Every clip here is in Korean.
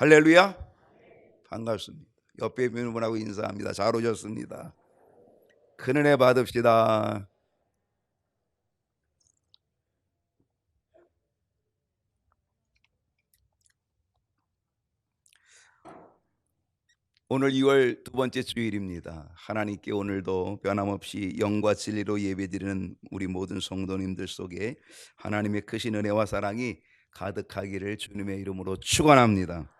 할렐루야. 반갑습니다. 옆에 있는 분하고 인사합니다. 잘 오셨습니다. 큰 은혜 받읍시다. 오늘 2월 두 번째 주일입니다. 하나님께 오늘도 변함없이 영과 진리로 예배드리는 우리 모든 성도님들 속에 하나님의 크신 은혜와 사랑이 가득하기를 주님의 이름으로 축원합니다.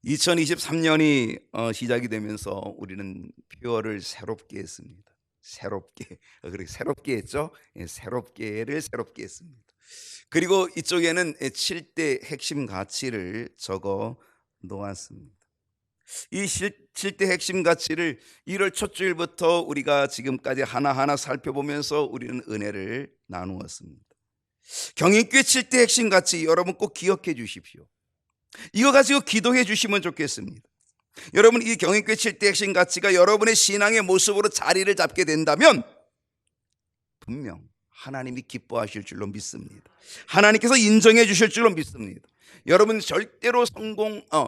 2023년이 시작이 되면서 우리는 표어를 새롭게 했습니다. 새롭게, 그렇게 새롭게 했죠. 새롭게를 새롭게 했습니다. 그리고 이쪽에는 7대 핵심 가치를 적어 놓았습니다. 이 7대 핵심 가치를 1월 첫 주일부터 우리가 지금까지 하나하나 살펴보면서 우리는 은혜를 나누었습니다. 경인교회 7대 핵심 가치 여러분 꼭 기억해 주십시오. 이거 가지고 기도해 주시면 좋겠습니다. 여러분, 이 경인교회 7대 핵심 가치가 여러분의 신앙의 모습으로 자리를 잡게 된다면 분명 하나님이 기뻐하실 줄로 믿습니다. 하나님께서 인정해 주실 줄로 믿습니다. 여러분 절대로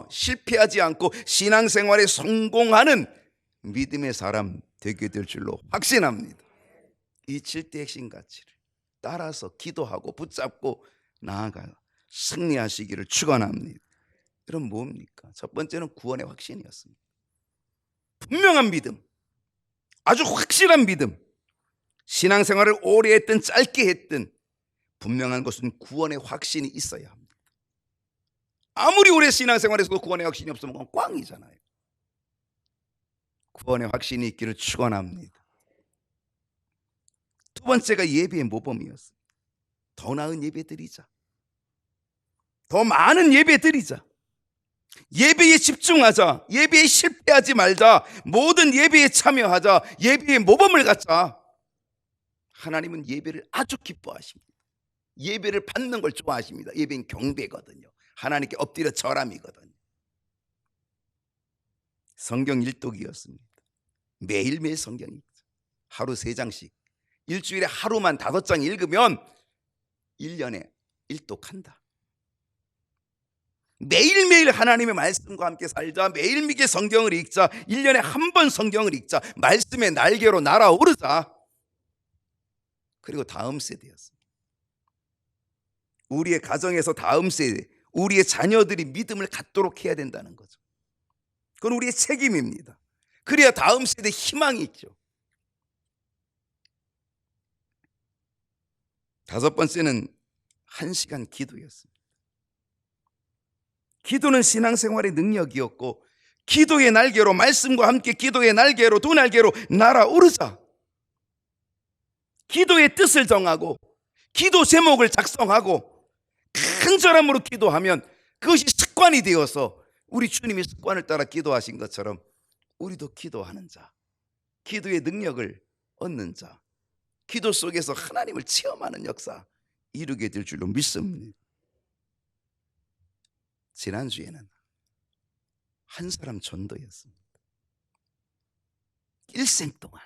실패하지 않고 신앙생활에 성공하는 믿음의 사람 되게 될 줄로 확신합니다. 이 7대 핵심 가치를 따라서 기도하고 붙잡고 나아가 승리하시기를 축원합니다. 여러분 뭡니까? 첫 번째는 구원의 확신이었습니다. 분명한 믿음, 아주 확실한 믿음. 신앙생활을 오래 했든 짧게 했든 분명한 것은 구원의 확신이 있어야 합니다. 아무리 오래 신앙생활에서도 구원의 확신이 없으면 그건 꽝이잖아요. 구원의 확신이 있기를 축원합니다. 두 번째가 예배의 모범이었습니다. 더 나은 예배 드리자. 더 많은 예배 드리자. 예배에 집중하자. 예배에 실패하지 말자. 모든 예배에 참여하자. 예배의 모범을 갖자. 하나님은 예배를 아주 기뻐하십니다. 예배를 받는 걸 좋아하십니다. 예배는 경배거든요. 하나님께 엎드려 절함이거든요. 성경 일독이었습니다. 매일매일 성경 읽자. 하루 3장씩. 일주일에 하루만 5장 읽으면 1년에 일독한다. 매일매일 하나님의 말씀과 함께 살자. 매일매일 성경을 읽자. 1년에 한 번 성경을 읽자. 말씀의 날개로 날아오르자. 그리고 다음 세대였습니다. 우리의 가정에서 다음 세대, 우리의 자녀들이 믿음을 갖도록 해야 된다는 거죠. 그건 우리의 책임입니다. 그래야 다음 세대에 희망이 있죠. 다섯 번째는 1시간 기도였습니다. 기도는 신앙생활의 능력이었고, 기도의 날개로, 말씀과 함께 기도의 날개로, 두 날개로 날아오르자. 기도의 뜻을 정하고 기도 제목을 작성하고 간절함으로 기도하면 그것이 습관이 되어서 우리 주님이 습관을 따라 기도하신 것처럼 우리도 기도하는 자, 기도의 능력을 얻는 자, 기도 속에서 하나님을 체험하는 역사 이루게 될 줄로 믿습니다. 지난주에는 한 사람 전도였습니다. 일생 동안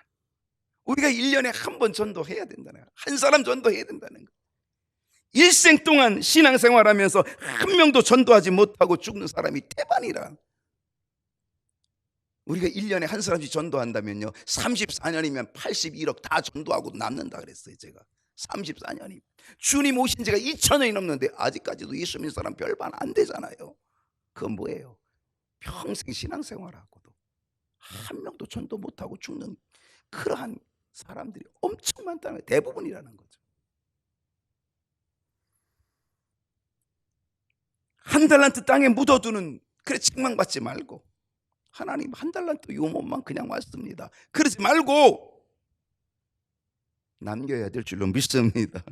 우리가 1년에 한 번 전도해야 된다는 거예요. 한 사람 전도해야 된다는 거예요. 일생 동안 신앙생활하면서 한 명도 전도하지 못하고 죽는 사람이 태반이라. 우리가 1년에 한 사람씩 전도한다면요 34년이면 81억 다 전도하고 남는다 그랬어요. 제가 34년이 주님 오신 지가 2000년이 넘는데 아직까지도 예수 믿는 사람 별반 안 되잖아요. 그건 뭐예요? 평생 신앙생활하고도 한 명도 전도 못하고 죽는 그러한 사람들이 엄청 많다는 거예요. 대부분이라는 거죠. 한 달란트 땅에 묻어두는 그래 책망받지 말고 하나님 한 달란트 요 몸만 그냥 왔습니다. 그러지 말고 남겨야 될 줄로 믿습니다.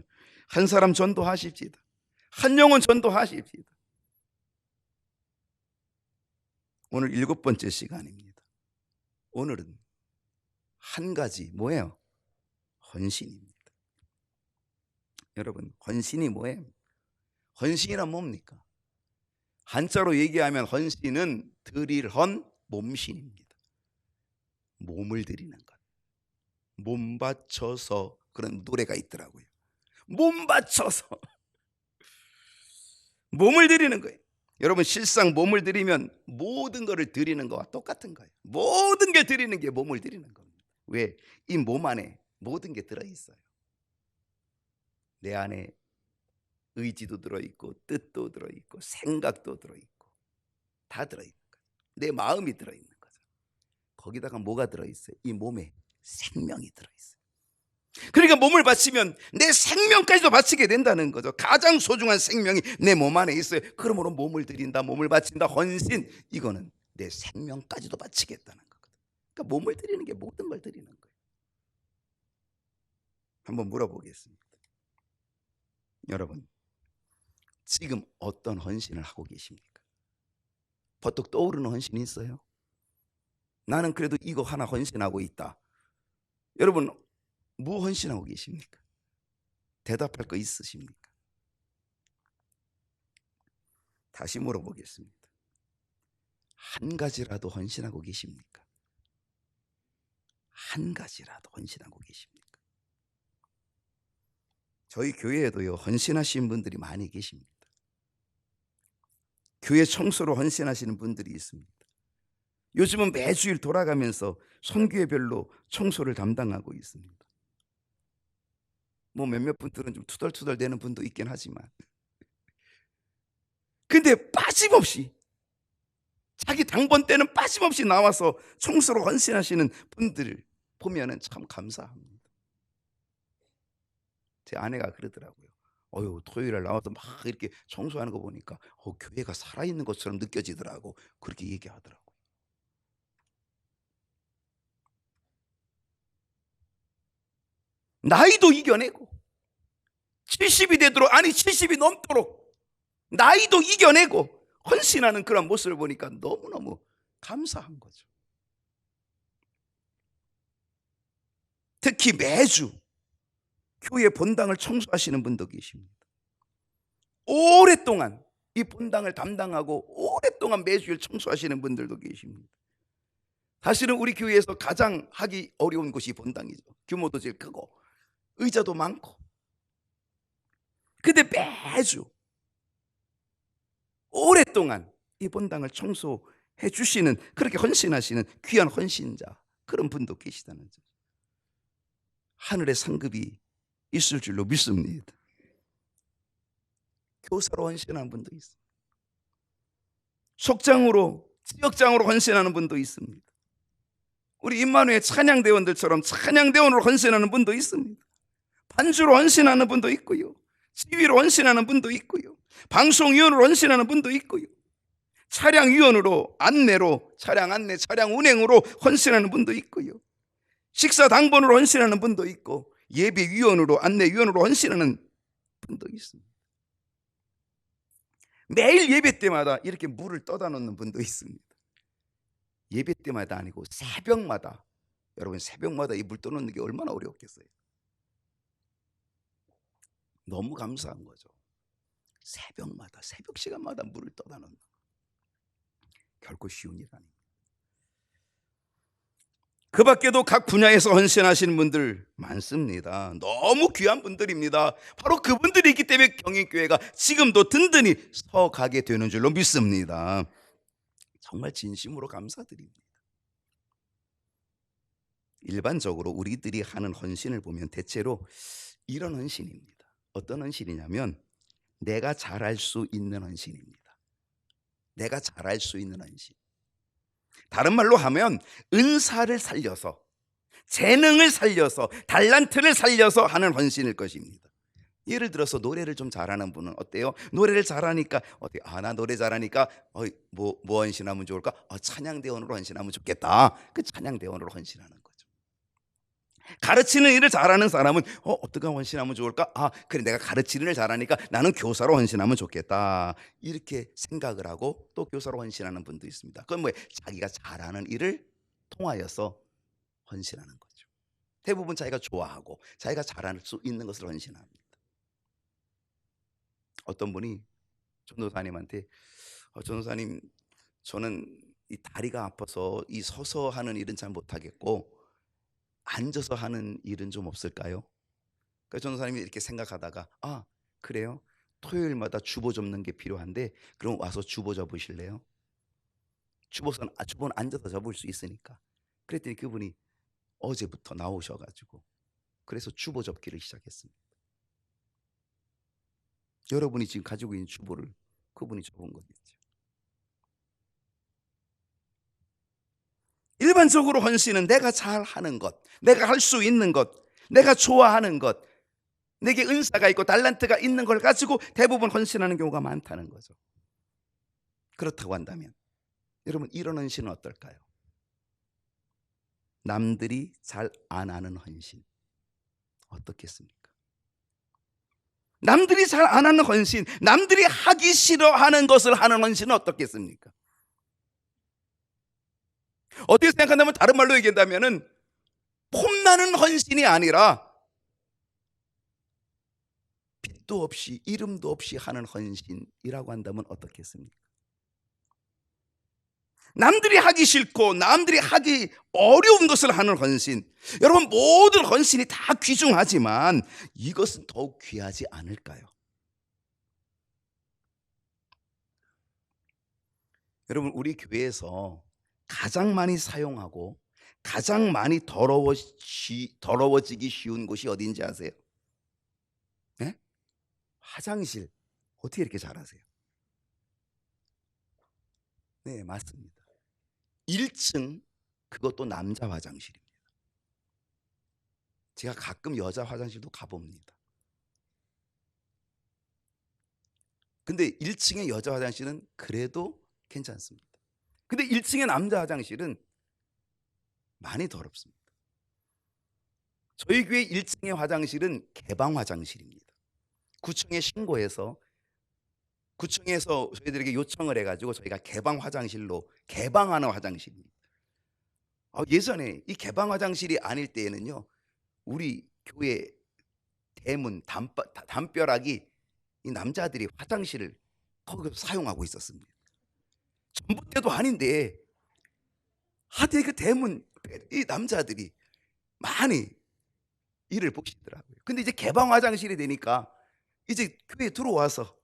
한 사람 전도하십시다. 한 영혼 전도하십시다. 오늘 7번째 시간입니다. 오늘은 한 가지 뭐예요? 헌신입니다. 여러분 헌신이 뭐예요? 헌신이란 뭡니까? 한자로 얘기하면 헌신은 드릴 헌 몸신입니다. 몸을 드리는 것. 몸 바쳐서 그런 노래가 있더라고요. 몸 바쳐서 몸을 드리는 거예요. 여러분 실상 몸을 드리면 모든 것을 드리는 것과 똑같은 거예요. 모든 게 드리는 게 몸을 드리는 겁니다. 왜? 이 몸 안에 모든 게 들어있어요. 내 안에 의지도 들어있고 뜻도 들어있고 생각도 들어있고 다 들어있는 거죠. 내 마음이 들어있는 거죠. 거기다가 뭐가 들어있어요? 이 몸에 생명이 들어있어요. 그러니까 몸을 바치면 내 생명까지도 바치게 된다는 거죠. 가장 소중한 생명이 내 몸 안에 있어요. 그러므로 몸을 드린다, 몸을 바친다, 헌신, 이거는 내 생명까지도 바치겠다는 거거든요. 그러니까 몸을 드리는 게 모든 걸 드리는 거예요. 한번 물어보겠습니다. 여러분, 지금 어떤 헌신을 하고 계십니까? 버뜩 떠오르는 헌신이 있어요? 나는 그래도 이거 하나 헌신하고 있다. 여러분, 뭐 헌신하고 계십니까? 대답할 거 있으십니까? 다시 물어보겠습니다. 한 가지라도 헌신하고 계십니까? 한 가지라도 헌신하고 계십니까? 저희 교회에도요, 헌신하신 분들이 많이 계십니다. 교회 청소로 헌신하시는 분들이 있습니다. 요즘은 매주일 돌아가면서 선교회별로 청소를 담당하고 있습니다. 뭐 몇몇 분들은 좀 투덜투덜 대는 분도 있긴 하지만, 근데 빠짐없이 자기 당번 때는 빠짐없이 나와서 청소로 헌신하시는 분들을 보면은 참 감사합니다. 제 아내가 그러더라고요. 토요일에 나와서 막 이렇게 청소하는 거 보니까 교회가 살아있는 것처럼 느껴지더라고. 그렇게 얘기하더라고요. 나이도 이겨내고 70이 되도록, 아니 70이 넘도록 나이도 이겨내고 헌신하는 그런 모습을 보니까 너무너무 감사한 거죠. 특히 매주 교회 본당을 청소하시는 분도 계십니다. 오랫동안 이 본당을 담당하고 오랫동안 매주일 청소하시는 분들도 계십니다. 사실은 우리 교회에서 가장 하기 어려운 곳이 본당이죠. 규모도 제일 크고 의자도 많고. 근데 매주 오랫동안 이 본당을 청소해 주시는, 그렇게 헌신하시는 귀한 헌신자, 그런 분도 계시다는 점. 하늘의 상급이 있을 줄로 믿습니다. 교사로 헌신하는 분도 있습니다. 속장으로, 지역장으로 헌신하는 분도 있습니다. 우리 임마누엘 찬양대원들처럼 찬양대원으로 헌신하는 분도 있습니다. 반주로 헌신하는 분도 있고요, 지휘로 헌신하는 분도 있고요, 방송위원으로 헌신하는 분도 있고요, 차량위원으로, 안내로, 차량 안내, 차량 운행으로 헌신하는 분도 있고요, 식사 당번으로 헌신하는 분도 있고, 예배위원으로, 안내위원으로 헌신하는 분도 있습니다. 매일 예배 때마다 이렇게 물을 떠다 놓는 분도 있습니다. 예배 때마다 아니고 새벽마다, 여러분 새벽마다 이 물 떠놓는 게 얼마나 어려웠겠어요. 너무 감사한 거죠. 새벽마다, 새벽 시간마다 물을 떠다 놓는 거 결코 쉬운 일 아닙니다. 그 밖에도 각 분야에서 헌신하시는 분들 많습니다. 너무 귀한 분들입니다. 바로 그분들이 있기 때문에 경인교회가 지금도 든든히 서가게 되는 줄로 믿습니다. 정말 진심으로 감사드립니다. 일반적으로 우리들이 하는 헌신을 보면 대체로 이런 헌신입니다. 어떤 헌신이냐면 내가 잘할 수 있는 헌신입니다. 내가 잘할 수 있는 헌신. 다른 말로 하면 은사를 살려서, 재능을 살려서, 달란트를 살려서 하는 헌신일 것입니다. 예를 들어서 노래를 좀 잘하는 분은 어때요? 노래를 잘하니까 어떻게, 나 노래 잘하니까 뭐 헌신하면 좋을까? 찬양대원으로 헌신하면 좋겠다. 그 찬양대원으로 헌신하는 거죠. 가르치는 일을 잘하는 사람은 어떻게 헌신하면 좋을까? 그래, 내가 가르치는 일을 잘하니까 나는 교사로 헌신하면 좋겠다. 이렇게 생각을 하고 또 교사로 헌신하는 분도 있습니다. 그건 뭐 자기가 잘하는 일을 통하여서 헌신하는 거죠. 대부분 자기가 좋아하고 자기가 잘할 수 있는 것을 헌신합니다. 어떤 분이 전도사님한테 전도사님, 저는 이 다리가 아파서 이 서서 하는 일은 잘 못하겠고 앉아서 하는 일은 좀 없을까요? 그러니까 전도사님이 이렇게 생각하다가 그래요? 토요일마다 주보 접는 게 필요한데 그럼 와서 주보 접으실래요? 주보는 앉아서 접을 수 있으니까. 그랬더니 그분이 어제부터 나오셔 가지고 그래서 주보 접기를 시작했습니다. 여러분이 지금 가지고 있는 주보를 그분이 접은 거겠죠. 일반적으로 헌신은 내가 잘하는 것, 내가 할 수 있는 것, 내가 좋아하는 것, 내게 은사가 있고 달란트가 있는 걸 가지고 대부분 헌신하는 경우가 많다는 거죠. 그렇다고 한다면 여러분 이런 헌신은 어떨까요? 남들이 잘 안 하는 헌신 어떻겠습니까? 남들이 잘 안 하는 헌신, 남들이 하기 싫어하는 것을 하는 헌신은 어떻겠습니까? 어떻게 생각한다면 다른 말로 얘기한다면은 폼나는 헌신이 아니라 빛도 없이 이름도 없이 하는 헌신이라고 한다면 어떻겠습니까? 남들이 하기 싫고 남들이 하기 어려운 것을 하는 헌신. 여러분 모든 헌신이 다 귀중하지만 이것은 더욱 귀하지 않을까요? 여러분 우리 교회에서 가장 많이 사용하고 가장 많이 더러워지기 쉬운 곳이 어딘지 아세요? 네? 화장실. 어떻게 이렇게 잘하세요? 네, 맞습니다. 1층 그것도 남자 화장실입니다. 제가 가끔 여자 화장실도 가봅니다. 근데 1층의 여자 화장실은 그래도 괜찮습니다. 근데 1층의 남자 화장실은 많이 더럽습니다. 저희 교회 1층의 화장실은 개방 화장실입니다. 구청에 신고해서 구청에서 저희들에게 요청을 해가지고 저희가 개방 화장실로 개방하는 화장실입니다. 예전에 이 개방 화장실이 아닐 때에는요, 우리 교회 대문 담벼락이 이 남자들이 화장실을 거기서 사용하고 있었습니다. 전부 때도 아닌데 하루에 그 대문 이 남자들이 많이 일을 보시더라고요. 근데 이제 개방 화장실이 되니까 이제 교회에 들어와서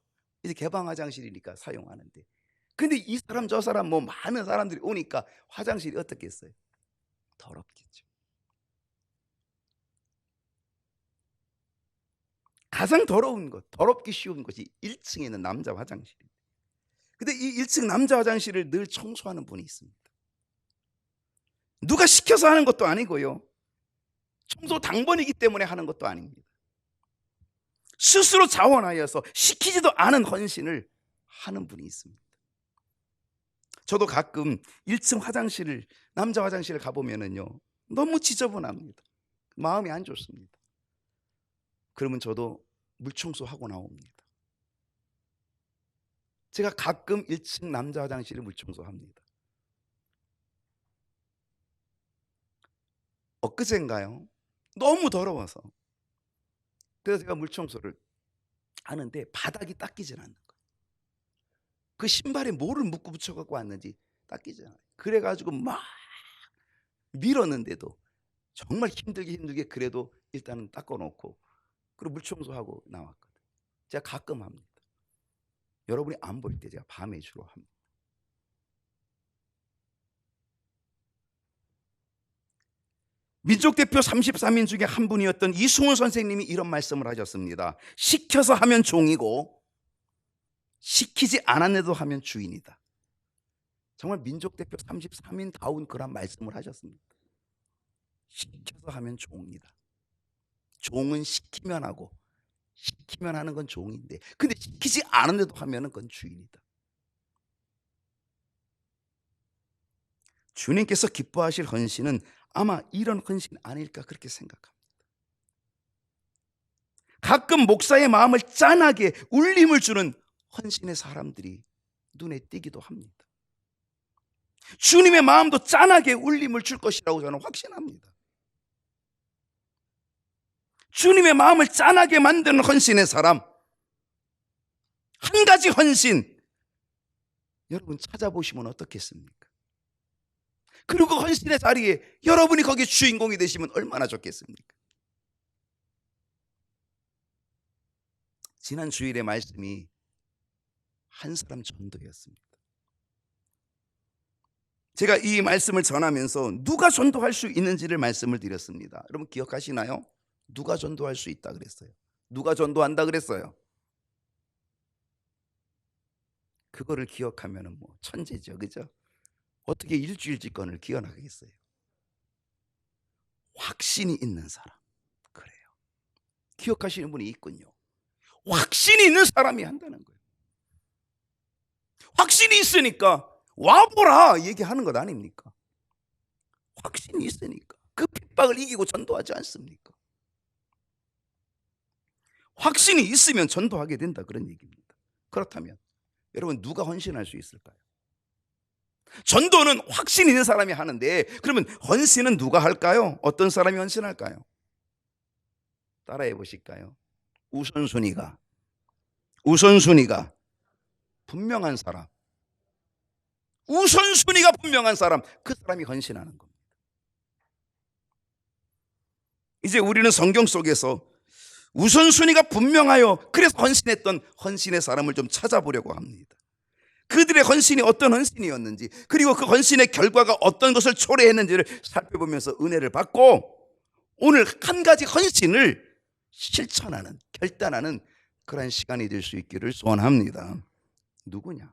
이제 개방 화장실이니까 사용하는데, 근데 이 사람 저 사람 뭐 많은 사람들이 오니까 화장실이 어떻겠어요? 더럽겠죠. 가장 더러운 것, 더럽기 쉬운 것이 1층에 있는 남자 화장실입니다. 근데 이 1층 남자 화장실을 늘 청소하는 분이 있습니다. 누가 시켜서 하는 것도 아니고요, 청소 당번이기 때문에 하는 것도 아닙니다. 스스로 자원하여서 시키지도 않은 헌신을 하는 분이 있습니다. 저도 가끔 1층 화장실을, 남자 화장실을 가보면은요, 너무 지저분합니다. 마음이 안 좋습니다. 그러면 저도 물청소하고 나옵니다. 제가 가끔 1층 남자 화장실을 물청소합니다. 엊그제인가요? 너무 더러워서. 그래서 제가 물청소를 하는데 바닥이 닦이질 않는 거예요. 그 신발에 뭐를 묶고 붙여갖고 왔는지 닦이지 않아요. 그래가지고 막 밀었는데도 정말 힘들게 그래도 일단은 닦아놓고 그리고 물청소하고 나왔거든요. 제가 가끔 합니다. 여러분이 안 볼 때 제가 밤에 주로 합니다. 민족대표 33인 중에 한 분이었던 이승훈 선생님이 이런 말씀을 하셨습니다. 시켜서 하면 종이고 시키지 않았는데도 하면 주인이다. 정말 민족대표 33인다운 그런 말씀을 하셨습니다. 시켜서 하면 종이다. 종은 시키면 하고 시키면 하는 건 종인데, 근데 시키지 않은데도 하면 그건 주인이다. 주님께서 기뻐하실 헌신은 아마 이런 헌신 아닐까 그렇게 생각합니다. 가끔 목사의 마음을 짠하게 울림을 주는 헌신의 사람들이 눈에 띄기도 합니다. 주님의 마음도 짠하게 울림을 줄 것이라고 저는 확신합니다. 주님의 마음을 짠하게 만드는 헌신의 사람, 한 가지 헌신 여러분 찾아보시면 어떻겠습니까? 그리고 그 헌신의 자리에 여러분이 거기 주인공이 되시면 얼마나 좋겠습니까? 지난 주일의 말씀이 한 사람 전도였습니다. 제가 이 말씀을 전하면서 누가 전도할 수 있는지를 말씀을 드렸습니다. 여러분 기억하시나요? 누가 전도할 수 있다 그랬어요. 누가 전도한다 그랬어요. 그거를 기억하면은 뭐 천재죠, 그죠? 어떻게 일주일 직권을 기억하겠어요? 확신이 있는 사람. 그래요. 기억하시는 분이 있군요. 확신이 있는 사람이 한다는 거예요. 확신이 있으니까 와보라 얘기하는 것 아닙니까? 확신이 있으니까 그 핍박을 이기고 전도하지 않습니까? 확신이 있으면 전도하게 된다 그런 얘기입니다. 그렇다면 여러분 누가 헌신할 수 있을까요? 전도는 확신 있는 사람이 하는데 그러면 헌신은 누가 할까요? 어떤 사람이 헌신할까요? 따라해 보실까요? 우선순위가 분명한 사람, 우선순위가 분명한 사람, 그 사람이 헌신하는 겁니다. 이제 우리는 성경 속에서 우선순위가 분명하여 그래서 헌신했던 헌신의 사람을 좀 찾아보려고 합니다. 그들의 헌신이 어떤 헌신이었는지, 그리고 그 헌신의 결과가 어떤 것을 초래했는지를 살펴보면서 은혜를 받고 오늘 한 가지 헌신을 실천하는, 결단하는 그런 시간이 될 수 있기를 소원합니다. 누구냐?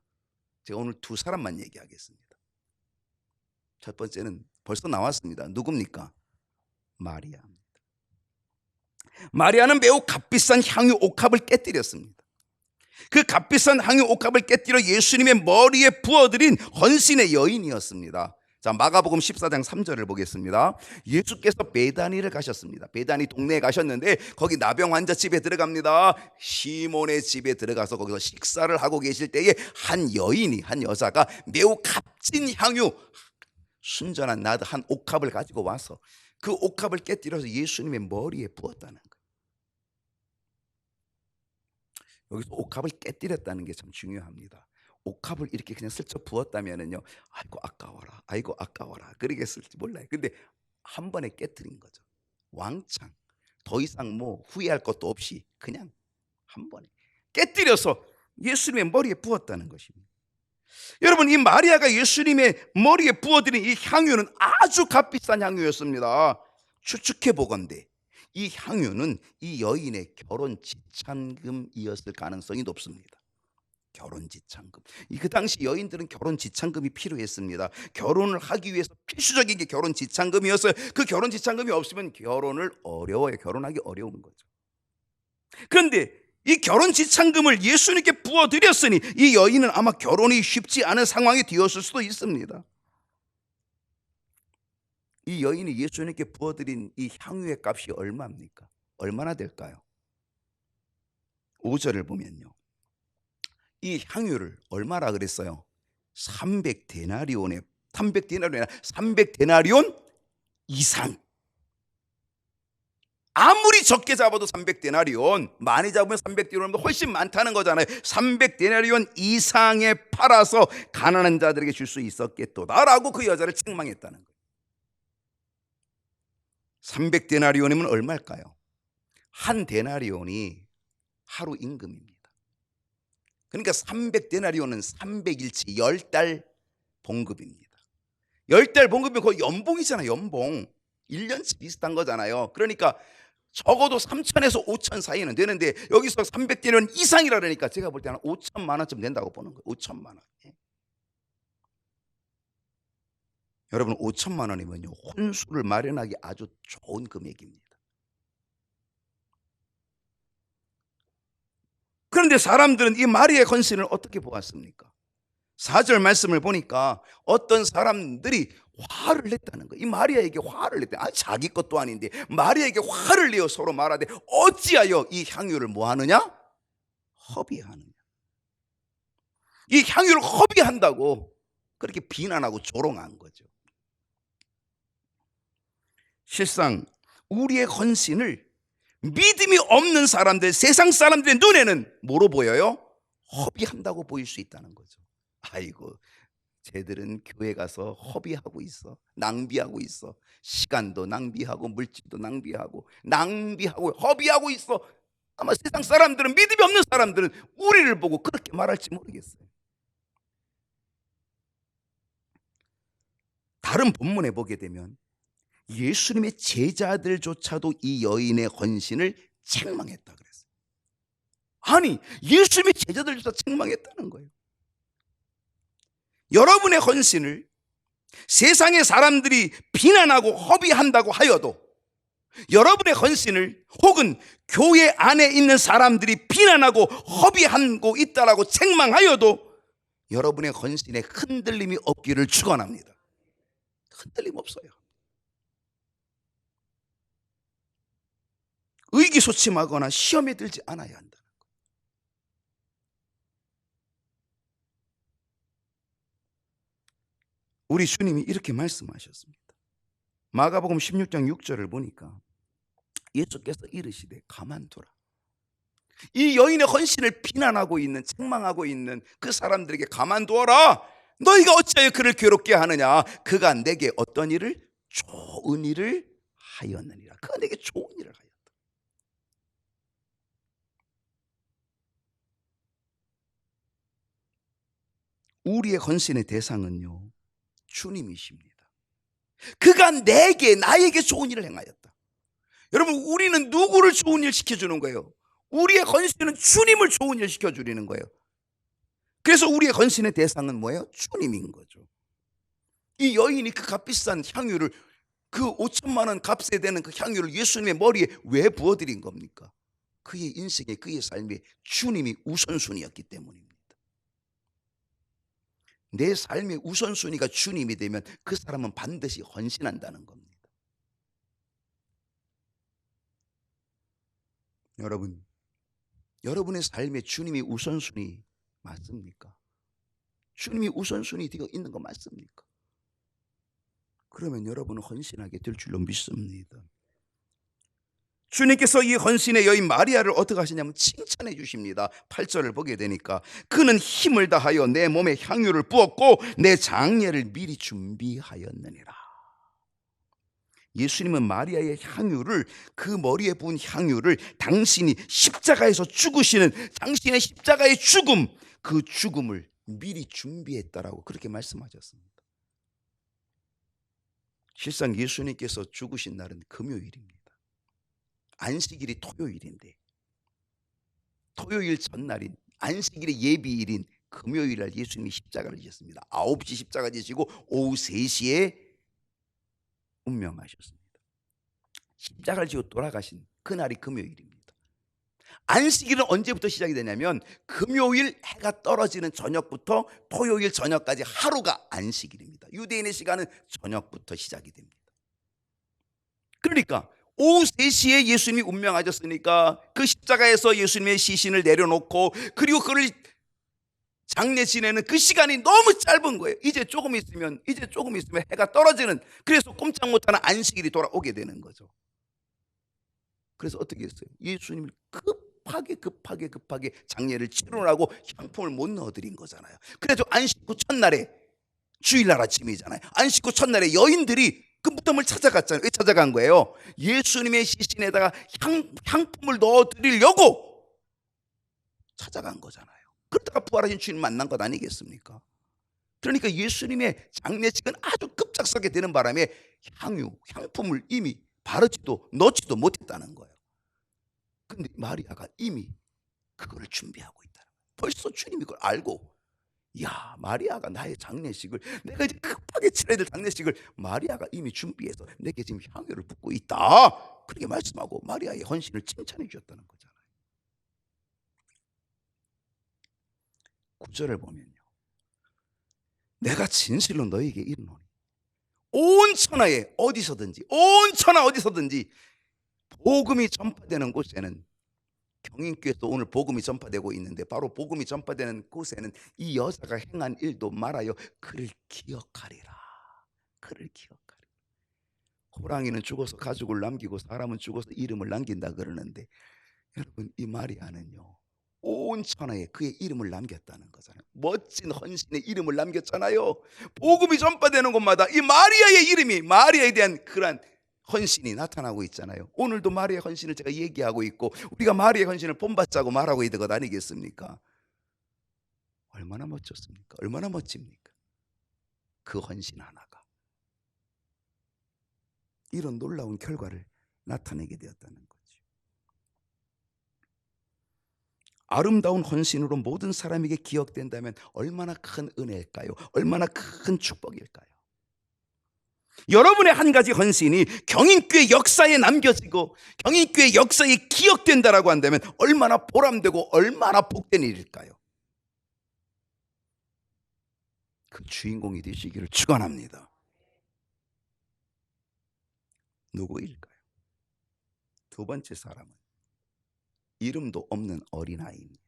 제가 오늘 두 사람만 얘기하겠습니다. 첫 번째는 벌써 나왔습니다. 누굽니까? 마리아입니다. 마리아는 매우 값비싼 향유 옥합을 깨뜨렸습니다. 그 값비싼 향유 옥합을 깨뜨려 예수님의 머리에 부어드린 헌신의 여인이었습니다. 자, 마가복음 14장 3절을 보겠습니다. 예수께서 베다니를 가셨습니다. 베다니 동네에 가셨는데 거기 나병 환자 집에 들어갑니다. 시몬의 집에 들어가서 거기서 식사를 하고 계실 때에 한 여인이, 한 여자가 매우 값진 향유, 순전한 나드 한 옥합을 가지고 와서 그 옥합을 깨뜨려서 예수님의 머리에 부었다는 거예요. 여기서 옥합을 깨뜨렸다는 게 참 중요합니다. 옥합을 이렇게 그냥 슬쩍 부었다면은요, 아이고 아까워라, 아이고 아까워라 그러겠을지 몰라요. 근데 한 번에 깨뜨린 거죠. 왕창, 더 이상 뭐 후회할 것도 없이 그냥 한 번에 깨뜨려서 예수님의 머리에 부었다는 것입니다. 여러분, 이 마리아가 예수님의 머리에 부어드린 이 향유는 아주 값비싼 향유였습니다. 추측해 보건대 이 향유는 이 여인의 결혼 지참금이었을 가능성이 높습니다. 결혼 지참금. 그 당시 여인들은 결혼 지참금이 필요했습니다. 결혼을 하기 위해서 필수적인 게 결혼 지참금이었어요. 그 결혼 지참금이 없으면 결혼하기 어려운 거죠. 그런데 이 결혼 지참금을 예수님께 부어드렸으니 이 여인은 아마 결혼이 쉽지 않은 상황이 되었을 수도 있습니다. 이 여인이 예수님께 부어드린 이 향유의 값이 얼마입니까? 얼마나 될까요? 5절을 보면요, 이 향유를 얼마라 그랬어요? 300데나리온에 300데나리온 이상. 아무리 적게 잡아도 300데나리온, 많이 잡으면 300데나리온보다 훨씬 많다는 거잖아요. 300데나리온 이상에 팔아서 가난한 자들에게 줄 수 있었겠도다라고 그 여자를 책망했다는 거예요. 300데나리온이면 얼마일까요? 한 데나리온이 하루 임금입니다. 그러니까 300데나리온은 300일치 10달 봉급입니다. 10달 봉급이면 거의 연봉이잖아요. 연봉 1년치 비슷한 거잖아요. 그러니까 적어도 3천에서 5천 사이는 되는데 여기서 300데나리온 이상이라 그러니까 제가 볼 때는 5천만 원쯤 된다고 보는 거예요. 5천만 원. 여러분, 5천만 원이면요, 혼수를 마련하기 아주 좋은 금액입니다. 그런데 사람들은 이 마리아의 헌신을 어떻게 보았습니까? 4절 말씀을 보니까 어떤 사람들이 화를 냈다는 거예요. 이 마리아에게 화를 냈다. 자기 것도 아닌데 마리아에게 화를 내어 서로 말하되 어찌하여 이 향유를 뭐 하느냐? 허비하느냐. 이 향유를 허비한다고 그렇게 비난하고 조롱한 거죠. 실상 우리의 헌신을 믿음이 없는 사람들, 세상 사람들의 눈에는 뭐로 보여요? 허비한다고 보일 수 있다는 거죠. 아이고, 쟤들은 교회 가서 허비하고 있어, 낭비하고 있어, 시간도 낭비하고 물질도 낭비하고 허비하고 있어. 아마 세상 사람들은, 믿음이 없는 사람들은 우리를 보고 그렇게 말할지 모르겠어요. 다른 본문에 보게 되면 예수님의 제자들조차도 이 여인의 헌신을 책망했다 그랬어요. 아니, 예수님의 제자들조차 책망했다는 거예요. 여러분의 헌신을 세상의 사람들이 비난하고 허비한다고 하여도, 여러분의 헌신을 혹은 교회 안에 있는 사람들이 비난하고 허비하고 있다라고 책망하여도 여러분의 헌신에 흔들림이 없기를 축원합니다. 흔들림 없어요. 의기소침하거나 시험에 들지 않아야 한다. 우리 주님이 이렇게 말씀하셨습니다. 마가복음 16장 6절을 보니까 예수께서 이르시되 가만두라. 이 여인의 헌신을 비난하고 있는, 책망하고 있는 그 사람들에게 가만두어라. 너희가 어찌하여 그를 괴롭게 하느냐. 그가 내게 어떤 일을? 좋은 일을 하였느니라. 그가 내게 좋은 일을 하였다. 우리의 헌신의 대상은요, 주님이십니다. 그가 나에게 좋은 일을 행하였다. 여러분, 우리는 누구를 좋은 일 시켜주는 거예요? 우리의 헌신은 주님을 좋은 일 시켜주리는 거예요. 그래서 우리의 헌신의 대상은 뭐예요? 주님인 거죠. 이 여인이 그 값비싼 향유를, 그 5천만 원 값에 되는 그 향유를 예수님의 머리에 왜 부어드린 겁니까? 그의 인생에, 그의 삶에 주님이 우선순위였기 때문입니다. 내 삶의 우선순위가 주님이 되면 그 사람은 반드시 헌신한다는 겁니다. 여러분, 여러분의 삶에 주님이 우선순위 맞습니까? 주님이 우선순위 되어 있는 거 맞습니까? 그러면 여러분은 헌신하게 될 줄로 믿습니다. 주님께서 이 헌신의 여인 마리아를 어떻게 하시냐면 칭찬해 주십니다. 8절을 보게 되니까 그는 힘을 다하여 내 몸에 향유를 부었고 내 장례를 미리 준비하였느니라. 예수님은 마리아의 향유를, 그 머리에 부은 향유를 당신이 십자가에서 죽으시는 당신의 십자가의 죽음, 그 죽음을 미리 준비했다라고 그렇게 말씀하셨습니다. 실상 예수님께서 죽으신 날은 금요일입니다. 안식일이 토요일인데, 토요일 전날인 안식일의 예비일인 금요일날 예수님이 십자가를 지셨습니다. 9시 십자가 지시고 오후 3시에 운명하셨습니다. 십자가를 지고 돌아가신 그날이 금요일입니다. 안식일은 언제부터 시작이 되냐면 금요일 해가 떨어지는 저녁부터 토요일 저녁까지 하루가 안식일입니다. 유대인의 시간은 저녁부터 시작이 됩니다. 그러니까 오후 3시에 예수님이 운명하셨으니까 그 십자가에서 예수님의 시신을 내려놓고 그리고 그를 장례 지내는 그 시간이 너무 짧은 거예요. 이제 조금 있으면 해가 떨어지는, 그래서 꼼짝 못하는 안식일이 돌아오게 되는 거죠. 그래서 어떻게 했어요? 예수님을 급하게 장례를 치르라고 향품을 못 넣어드린 거잖아요. 그래서 안식 후 첫날에, 주일날 아침이잖아요. 안식 후 첫날에 여인들이 그 무덤을 찾아갔잖아요. 왜 찾아간 거예요? 예수님의 시신에다가 향품을 넣어드리려고 찾아간 거잖아요. 그러다가 부활하신 주님 만난 것 아니겠습니까? 그러니까 예수님의 장례식은 아주 급작스럽게 되는 바람에 향품을 이미 바르지도 넣지도 못했다는 거예요. 근데 마리아가 이미 그걸 준비하고 있다는 거예요. 벌써 주님이 그걸 알고, 야, 마리아가 나의 장례식을, 내가 이제 급하게 치러야 될 장례식을 마리아가 이미 준비해서 내게 지금 향유를 붓고 있다, 그렇게 말씀하고 마리아의 헌신을 칭찬해 주셨다는 거잖아요. 9절을 보면요, 내가 진실로 너에게 이르노니 온 천하에 어디서든지 복음이 전파되는 곳에는, 경인교회에서 오늘 복음이 전파되고 있는데 바로 복음이 전파되는 곳에는 이 여자가 행한 일도 말하여 그를 기억하리라. 그를 기억하리라. 호랑이는 죽어서 가죽을 남기고 사람은 죽어서 이름을 남긴다 그러는데, 여러분, 이 마리아는요 온 천하에 그의 이름을 남겼다는 거잖아요. 멋진 헌신의 이름을 남겼잖아요. 복음이 전파되는 곳마다 이 마리아의 이름이, 마리아에 대한 그러한 헌신이 나타나고 있잖아요. 오늘도 마리아의 헌신을 제가 얘기하고 있고 우리가 마리아의 헌신을 본받자고 말하고 있는 것 아니겠습니까? 얼마나 멋졌습니까? 얼마나 멋집니까? 그 헌신 하나가 이런 놀라운 결과를 나타내게 되었다는 거죠. 아름다운 헌신으로 모든 사람에게 기억된다면 얼마나 큰 은혜일까요? 얼마나 큰 축복일까요? 여러분의 한 가지 헌신이 경인교회 역사에 남겨지고 경인교회 역사에 기억된다라고 한다면 얼마나 보람되고 얼마나 복된 일일까요? 그 주인공이 되시기를 축원합니다. 누구일까요? 두 번째 사람은 이름도 없는 어린아이입니다.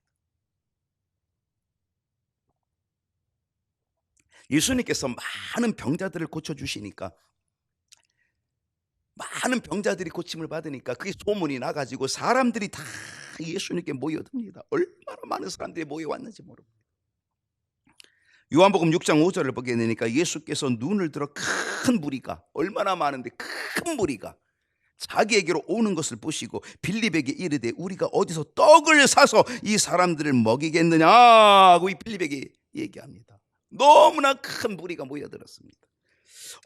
예수님께서 많은 병자들을 고쳐주시니까 많은 병자들이 고침을 받으니까 그게 소문이 나가지고 사람들이 다 예수님께 모여듭니다. 얼마나 많은 사람들이 모여왔는지 모릅니다. 요한복음 6장 5절을 보게 되니까 예수께서 눈을 들어 큰 무리가 얼마나 많은데 큰 무리가 자기에게로 오는 것을 보시고 빌립에게 이르되 우리가 어디서 떡을 사서 이 사람들을 먹이겠느냐 하고 이 빌립에게 얘기합니다. 너무나 큰 무리가 모여들었습니다.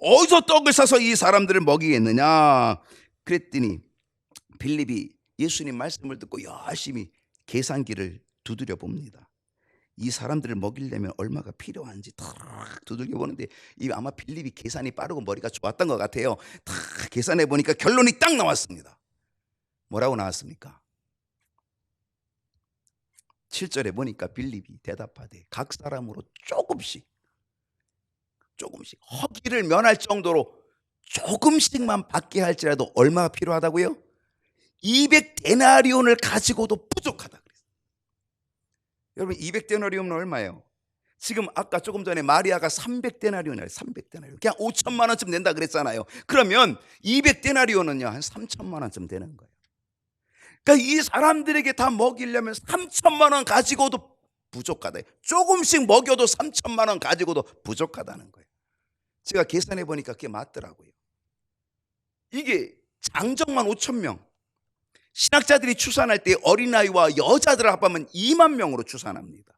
어디서 떡을 사서 이 사람들을 먹이겠느냐 그랬더니 빌립이 예수님 말씀을 듣고 열심히 계산기를 두드려 봅니다. 이 사람들을 먹이려면 얼마가 필요한지 탁 두들겨 보는데 이 아마 빌립이 계산이 빠르고 머리가 좋았던 것 같아요. 탁 계산해 보니까 결론이 딱 나왔습니다. 뭐라고 나왔습니까? 7절에 보니까 빌립이 대답하되 각 사람으로 조금씩 허기를 면할 정도로 조금씩만 받게 할지라도 얼마가 필요하다고요? 200데나리온을 가지고도 부족하다 그랬어요. 여러분 200데나리온은 얼마예요? 지금 아까 조금 전에 마리아가 300데나리온이에요. 300데나리온. 그냥 5천만 원쯤 낸다 그랬잖아요. 그러면 200데나리온은요 한 3천만 원쯤 되는 거예요. 그러니까 이 사람들에게 다 먹이려면 3천만 원 가지고도 부족하다. 조금씩 먹여도 3천만 원 가지고도 부족하다는 거예요. 제가 계산해 보니까 그게 맞더라고요. 이게 장정만 5천 명, 신학자들이 추산할 때 어린아이와 여자들을 합하면 2만 명으로 추산합니다.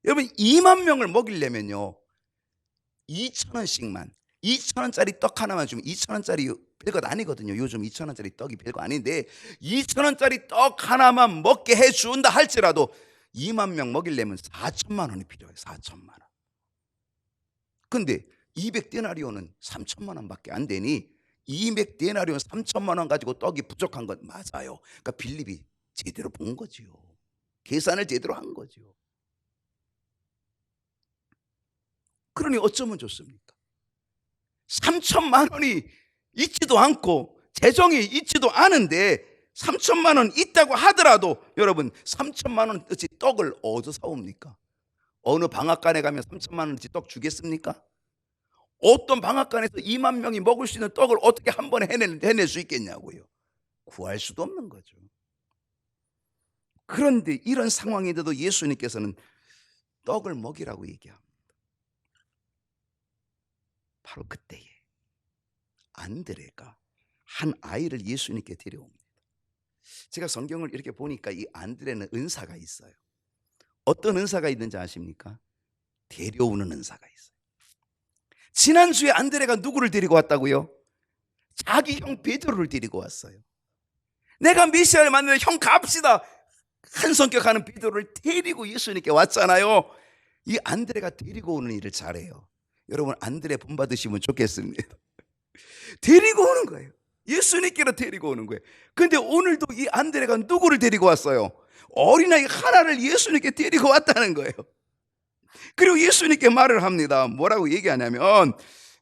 여러분 2만 명을 먹이려면요 2,000원씩만 2,000원짜리 떡 하나만 주면 2,000원짜리 별것 아니거든요. 요즘 2,000원짜리 떡이 별거 아닌데 2,000원짜리 떡 하나만 먹게 해준다 할지라도 2만 명 먹이려면 4천만 원이 필요해요. 4천만 원. 근데 200데나리온은 3천만 원밖에 안 되니 200데나리온 3천만 원 가지고 떡이 부족한 건 맞아요. 그러니까 빌립이 제대로 본 거지요. 계산을 제대로 한 거지요. 그러니 어쩌면 좋습니까? 3천만 원이 있지도 않고 재정이 있지도 않은데 3천만 원 있다고 하더라도 여러분 3천만 원어치 떡을 어디서 사옵니까? 어느 방앗간에 가면 3천만 원어치 떡 주겠습니까? 어떤 방앗간에서 2만 명이 먹을 수 있는 떡을 어떻게 한 번에 해낼 수 있겠냐고요. 구할 수도 없는 거죠. 그런데 이런 상황인데도 예수님께서는 떡을 먹이라고 얘기합니다. 바로 그때에 안드레가 한 아이를 예수님께 데려옵니다. 제가 성경을 이렇게 보니까 이 안드레는 은사가 있어요. 어떤 은사가 있는지 아십니까? 데려오는 은사가 있어요. 지난주에 안드레가 누구를 데리고 왔다고요? 자기 형 베드로를 데리고 왔어요. 내가 메시아를 만나면 형 갑시다. 한 성격하는 베드로를 데리고 예수님께 왔잖아요. 이 안드레가 데리고 오는 일을 잘해요. 여러분 안드레 본받으시면 좋겠습니다. 데리고 오는 거예요. 예수님께로 데리고 오는 거예요. 근데 오늘도 이 안드레가 누구를 데리고 왔어요? 어린아이 하나를 예수님께 데리고 왔다는 거예요. 그리고 예수님께 말을 합니다. 뭐라고 얘기하냐면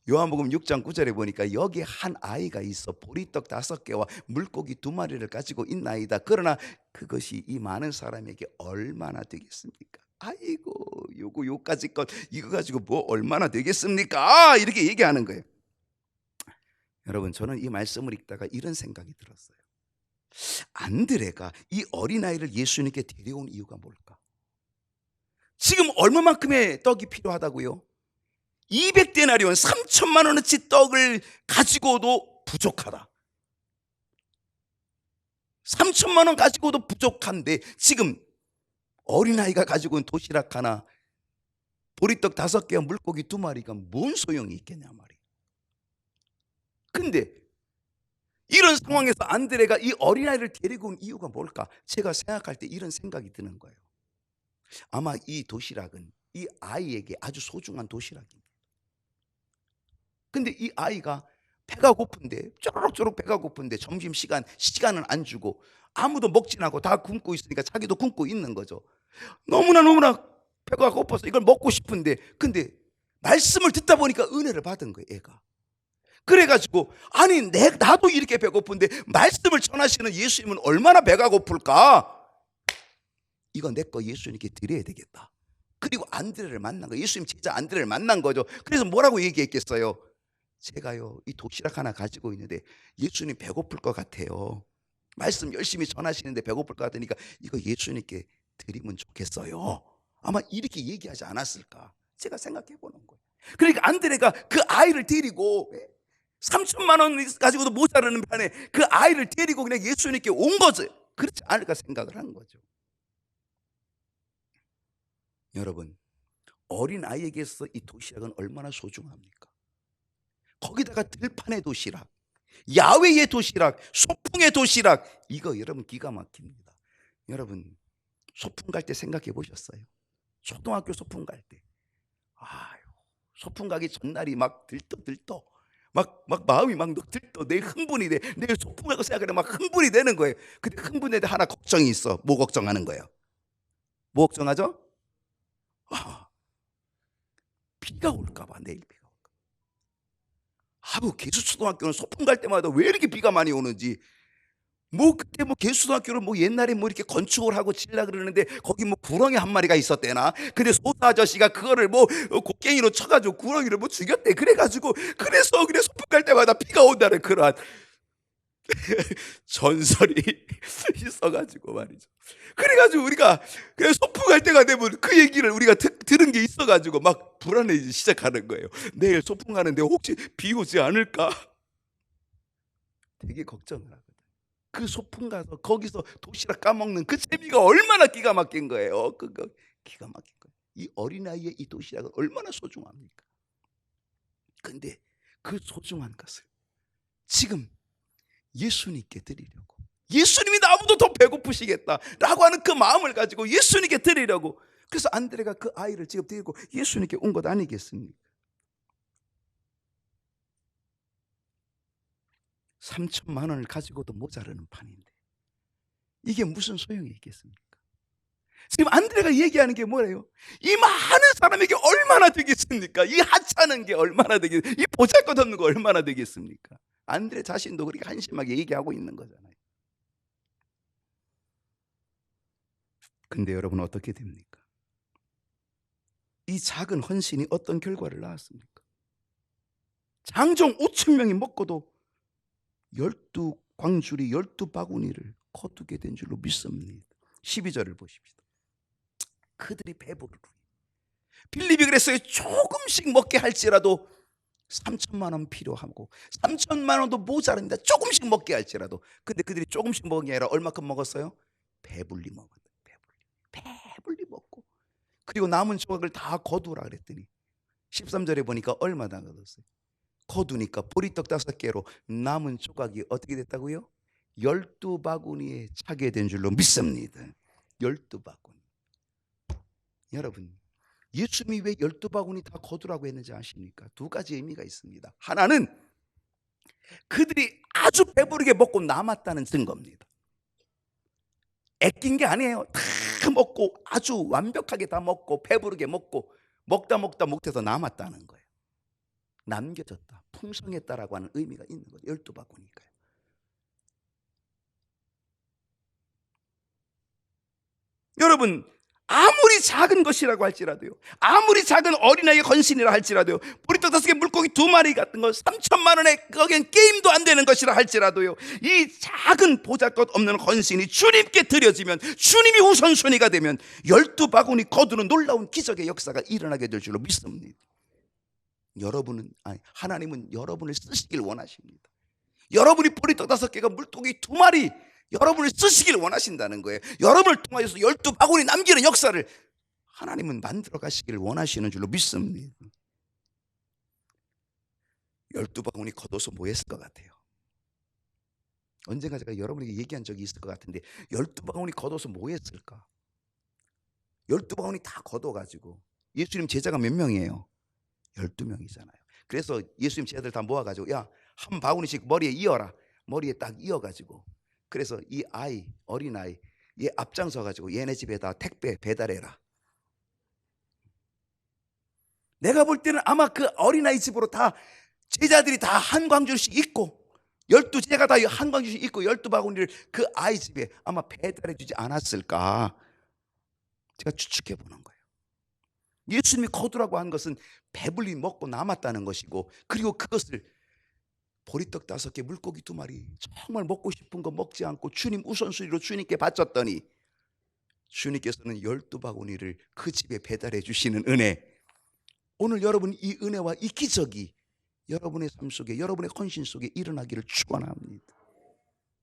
요한복음 6장 9절에 보니까 여기 한 아이가 있어 보리떡 5개와 물고기 2마리를 가지고 있나이다. 그러나 그것이 이 많은 사람에게 얼마나 되겠습니까? 아이고 요까지 것 이거 가지고 뭐 얼마나 되겠습니까? 이렇게 얘기하는 거예요. 여러분 저는 이 말씀을 읽다가 이런 생각이 들었어요. 안드레가 이 어린아이를 예수님께 데려온 이유가 뭘까? 지금 얼마만큼의 떡이 필요하다고요? 200데나리온 3천만 원어치 떡을 가지고도 부족하다. 3천만 원 가지고도 부족한데 지금 어린아이가 가지고 있는 도시락 하나, 보리떡 5개와 물고기 2마리가 뭔 소용이 있겠냐 말이에요. 근데 이런 상황에서 안드레가 이 어린아이를 데리고 온 이유가 뭘까? 제가 생각할 때 이런 생각이 드는 거예요. 아마 이 도시락은 이 아이에게 아주 소중한 도시락입니다. 근데 이 아이가 배가 고픈데, 쪼록쪼록 배가 고픈데 시간은 안 주고 아무도 먹진 않고 다 굶고 있으니까 자기도 굶고 있는 거죠. 너무나 배가 고파서 이걸 먹고 싶은데, 근데 말씀을 듣다 보니까 은혜를 받은 거예요, 애가. 그래가지고 아니 나도 이렇게 배고픈데 말씀을 전하시는 예수님은 얼마나 배가 고플까? 이거 내 거 예수님께 드려야 되겠다. 그리고 안드레를 만난 거예요. 예수님 제자 안드레를 만난 거죠. 그래서 뭐라고 얘기했겠어요? 제가요 이 도시락 하나 가지고 있는데 예수님 배고플 것 같아요. 말씀 열심히 전하시는데 배고플 것 같으니까 이거 예수님께 드리면 좋겠어요. 아마 이렇게 얘기하지 않았을까? 제가 생각해 보는 거예요. 그러니까 안드레가 그 아이를 데리고 3천만 원 가지고도 모자라는 판에 그 아이를 데리고 그냥 예수님께 온 거죠. 그렇지 않을까 생각을 한 거죠. 여러분, 어린 아이에게서 이 도시락은 얼마나 소중합니까? 거기다가 들판의 도시락, 야외의 도시락, 소풍의 도시락, 이거 여러분 기가 막힙니다. 여러분 소풍 갈 때 생각해 보셨어요? 초등학교 소풍 갈 때, 아유, 소풍 가기 전날이 막 들떠 막 마음이 막 들떠. 내일 흥분이 돼. 내일 소풍 가고 생각하면 막 흥분이 되는 거예요. 근데 흥분에 대해 하나 걱정이 있어. 뭐 걱정하는 거예요? 뭐 걱정하죠? 비가 올까 봐. 내일 비가 올까 봐. 아우, 개수초등학교는 소풍 갈 때마다 왜 이렇게 비가 많이 오는지. 그때 개수초등학교를 옛날에 이렇게 건축을 하고 지으려 그러는데 거기 구렁이 한 마리가 있었대나. 근데 소사 아저씨가 그거를 곡괭이로 쳐가지고 구렁이를 죽였대. 그래서 그래 소풍 갈 때마다 비가 온다는 그러한 전설이 있어가지고 말이죠. 그래가지고 우리가 그냥 소풍 갈 때가 되면 그 얘기를 우리가 들은 게 있어가지고 막 불안해지기 시작하는 거예요. 내일 소풍 가는데 혹시 비 오지 않을까? 되게 걱정을 하거든. 그 소풍 가서 거기서 도시락 까먹는 그 재미가 얼마나 기가 막힌 거예요. 그거 기가 막힌 거예요. 이 어린아이의 이 도시락은 얼마나 소중합니까? 근데 그 소중한 것을 지금 예수님께 드리려고, 예수님이 나보다 더 배고프시겠다라고 하는 그 마음을 가지고 예수님께 드리려고, 그래서 안드레가 그 아이를 지금 데리고 예수님께 온 것 아니겠습니까? 3천만 원을 가지고도 모자라는 판인데 이게 무슨 소용이 있겠습니까? 지금 안드레가 얘기하는 게 뭐래요? 이 많은 사람에게 얼마나 되겠습니까? 이 하찮은 게 얼마나 되겠습니까? 이 보잘것없는 거 얼마나 되겠습니까? 안드레 자신도 그렇게 한심하게 얘기하고 있는 거잖아요. 근데 여러분 어떻게 됩니까? 이 작은 헌신이 어떤 결과를 낳았습니까? 장정 5천 명이 먹고도 12광주리 12바구니를 거두게 된 줄로 믿습니다. 12절을 보십시다. 그들이 배부르리. 빌립이 그랬어요. 조금씩 먹게 할지라도 3천만 원 필요하고 3천만 원도 모자랍니다. 조금씩 먹게 할지라도. 근데 그들이 조금씩 먹은 게 아니라 얼마큼 먹었어요? 배불리 먹었다. 배불리 먹고, 그리고 남은 조각을 다 거두라 그랬더니 13절에 보니까 얼마나 거뒀어요? 거두니까 보리떡 5개로 남은 조각이 어떻게 됐다고요? 12바구니에 차게 된 줄로 믿습니다. 12바구니. 여러분, 예수님이 왜 12바구니 다 거두라고 했는지 아십니까? 2가지 의미가 있습니다. 하나는 그들이 아주 배부르게 먹고 남았다는 증거입니다. 아낀 게 아니에요. 다 먹고 아주 완벽하게 다 먹고 배부르게 먹고 먹다 못해서 남았다는 거예요. 남겨졌다, 풍성했다라고 하는 의미가 있는 거예요. 12바구니니까요. 여러분, 아무리 작은 것이라고 할지라도요, 아무리 작은 어린아이의 헌신이라 할지라도요, 보리떡 5개 물고기 2마리 같은 거 3천만 원에 거기엔 게임도 안 되는 것이라 할지라도요, 이 작은 보잘것없는 헌신이 주님께 드려지면, 주님이 우선순위가 되면 12바구니 거두는 놀라운 기적의 역사가 일어나게 될 줄로 믿습니다. 하나님은 여러분을 쓰시길 원하십니다. 여러분이 보리떡 5개가 물고기 2마리 여러분을 쓰시길 원하신다는 거예요. 여러분을 통하여서 12바구니 남기는 역사를 하나님은 만들어 가시기를 원하시는 줄로 믿습니다. 12바구니 걷어서 뭐 했을 것 같아요? 언젠가 제가 여러분에게 얘기한 적이 있을 것 같은데 12바구니 걷어서 뭐 했을까? 12바구니 다 걷어가지고 예수님 제자가 몇 명이에요? 12명이잖아요. 그래서 예수님 제자들 다 모아가지고 야, 한 바구니씩 머리에 이어라. 머리에 딱 이어가지고 그래서 이 아이, 어린아이 얘 앞장서가지고 얘네 집에다 택배 배달해라. 내가 볼 때는 아마 그 어린아이 집으로 다 제자들이 다 한 광줄씩 있고 12제가 다 한 광줄씩 있고 12바구니를 그 아이 집에 아마 배달해 주지 않았을까 제가 추측해 보는 거예요. 예수님이 거두라고 한 것은 배불리 먹고 남았다는 것이고 그리고 그것을 보리떡 5개 물고기 2마리 정말 먹고 싶은 거 먹지 않고 주님 우선순위로 주님께 바쳤더니 주님께서는 12바구니를 그 집에 배달해 주시는 은혜. 오늘 여러분 이 은혜와 이 기적이 여러분의 삶 속에 여러분의 헌신 속에 일어나기를 축원합니다.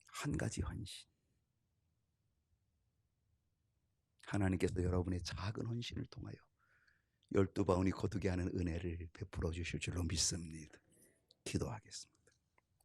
한 가지 헌신. 하나님께서 여러분의 작은 헌신을 통하여 12바구니 거두게 하는 은혜를 베풀어 주실 줄로 믿습니다. 기도하겠습니다.